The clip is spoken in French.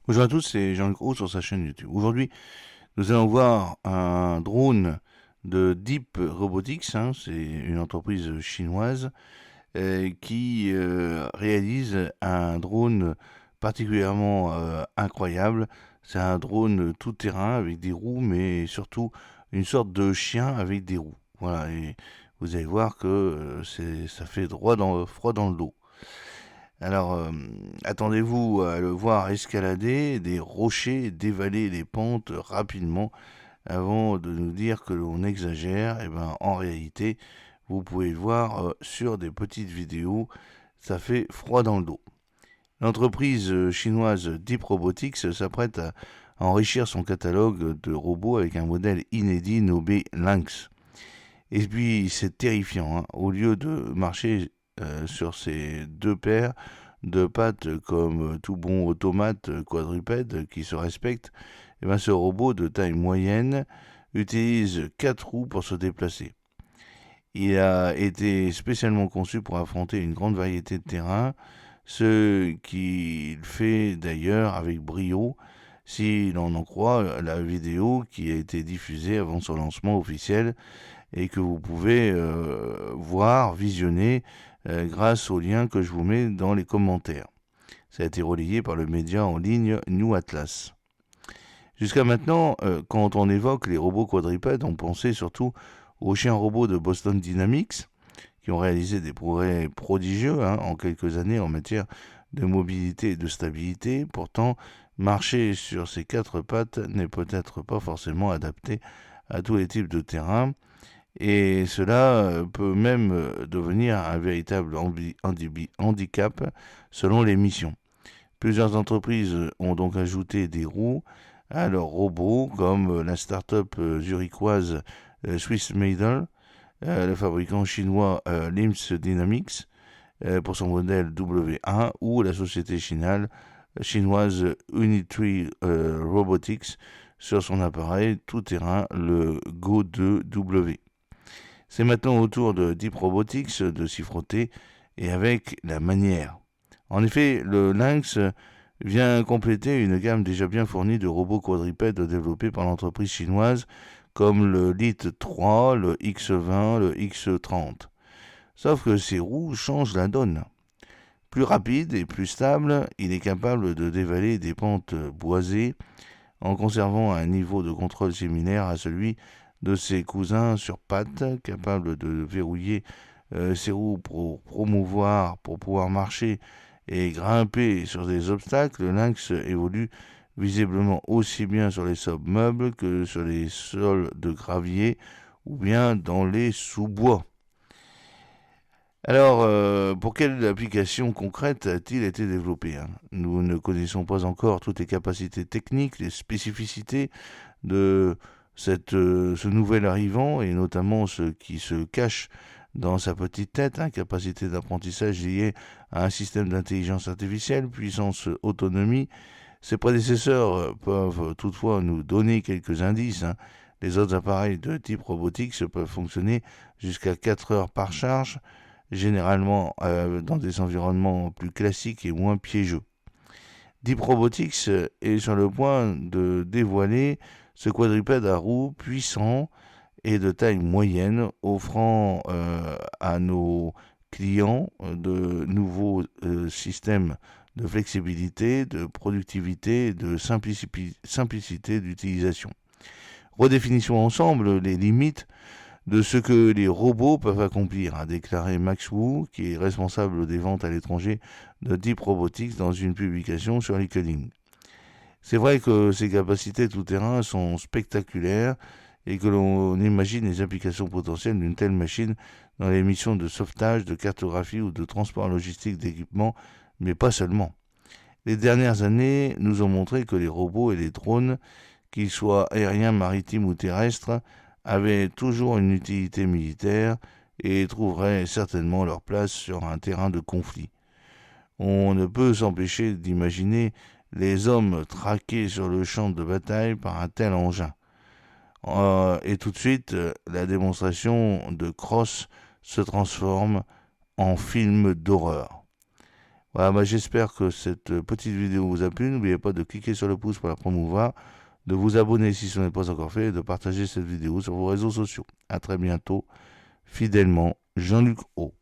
Bonjour à tous, c'est Jean-Luc Roux sur sa chaîne YouTube. Aujourd'hui, nous allons voir un drone de Deep Robotics, c'est une entreprise chinoise qui réalise un drone particulièrement incroyable. C'est un drone tout-terrain avec des roues, mais surtout une sorte de chien avec des roues. Voilà, et vous allez voir que ça fait froid dans le dos. Alors, attendez-vous à le voir escalader des rochers, dévaler les pentes rapidement avant de nous dire que l'on exagère. Et ben, en réalité, vous pouvez le voir sur des petites vidéos, ça fait froid dans le dos. L'entreprise chinoise Deep Robotics s'apprête à enrichir son catalogue de robots avec un modèle inédit nommé Lynx. Et puis, c'est terrifiant, hein. Au lieu de marcher sur ses deux paires de pattes comme tout bon automate quadrupède qui se respecte, eh ben, ce robot de taille moyenne utilise quatre roues pour se déplacer. Il a été spécialement conçu pour affronter une grande variété de terrains, ce qu'il fait d'ailleurs avec brio, si l'on en croit la vidéo qui a été diffusée avant son lancement officiel et que vous pouvez voir, visionner grâce au lien que je vous mets dans les commentaires. Ça a été relayé par le média en ligne New Atlas. Jusqu'à maintenant, quand on évoque les robots quadrupèdes, on pensait surtout aux chiens robots de Boston Dynamics, qui ont réalisé des progrès prodigieux en quelques années en matière de mobilité et de stabilité. Pourtant, marcher sur ces quatre pattes n'est peut-être pas forcément adapté à tous les types de terrain. Et cela peut même devenir un véritable handicap selon les missions. Plusieurs entreprises ont donc ajouté des roues à leurs robots, comme la start-up zurichoise Swiss Metal, le fabricant chinois LIMS Dynamics pour son modèle W1 ou la société chinoise Unitree Robotics sur son appareil tout-terrain le Go 2W. C'est maintenant au tour de Deep Robotics de s'y frotter et avec la manière. En effet, le Lynx vient compléter une gamme déjà bien fournie de robots quadrupèdes développés par l'entreprise chinoise comme le LIT 3, le X20, le X30. Sauf que ces roues changent la donne. Plus rapide et plus stable, il est capable de dévaler des pentes boisées en conservant un niveau de contrôle similaire à celui de ses cousins sur pattes, capable de verrouiller ses roues pour pouvoir marcher et grimper sur des obstacles. Le Lynx évolue visiblement aussi bien sur les sols meubles que sur les sols de gravier ou bien dans les sous-bois. Alors, pour quelle application concrète a-t-il été développé? Nous ne connaissons pas encore toutes les capacités techniques, les spécificités de ce nouvel arrivant, et notamment ce qui se cache dans sa petite tête, capacité d'apprentissage liée à un système d'intelligence artificielle, puissance, autonomie. Ses prédécesseurs peuvent toutefois nous donner quelques indices. Les autres appareils de type robotique peuvent fonctionner jusqu'à 4 heures par charge, généralement dans des environnements plus classiques et moins piégeux. Deep Robotics est sur le point de dévoiler ce quadrupède à roues puissant et de taille moyenne, offrant à nos clients de nouveaux systèmes de flexibilité, de productivité et de simplicité d'utilisation. Redéfinissons ensemble les limites de ce que les robots peuvent accomplir, a déclaré Max Wu, qui est responsable des ventes à l'étranger de Deep Robotics dans une publication sur LinkedIn. C'est vrai que ces capacités tout-terrain sont spectaculaires et que l'on imagine les applications potentielles d'une telle machine dans les missions de sauvetage, de cartographie ou de transport logistique d'équipements, mais pas seulement. Les dernières années nous ont montré que les robots et les drones, qu'ils soient aériens, maritimes ou terrestres, avaient toujours une utilité militaire et trouveraient certainement leur place sur un terrain de conflit. On ne peut s'empêcher d'imaginer les hommes traqués sur le champ de bataille par un tel engin. Et tout de suite, la démonstration de Cross se transforme en film d'horreur. Voilà, bah, j'espère que cette petite vidéo vous a plu. N'oubliez pas de cliquer sur le pouce pour la promouvoir, de vous abonner si ce n'est pas encore fait et de partager cette vidéo sur vos réseaux sociaux. À très bientôt, fidèlement, Jean-Luc O.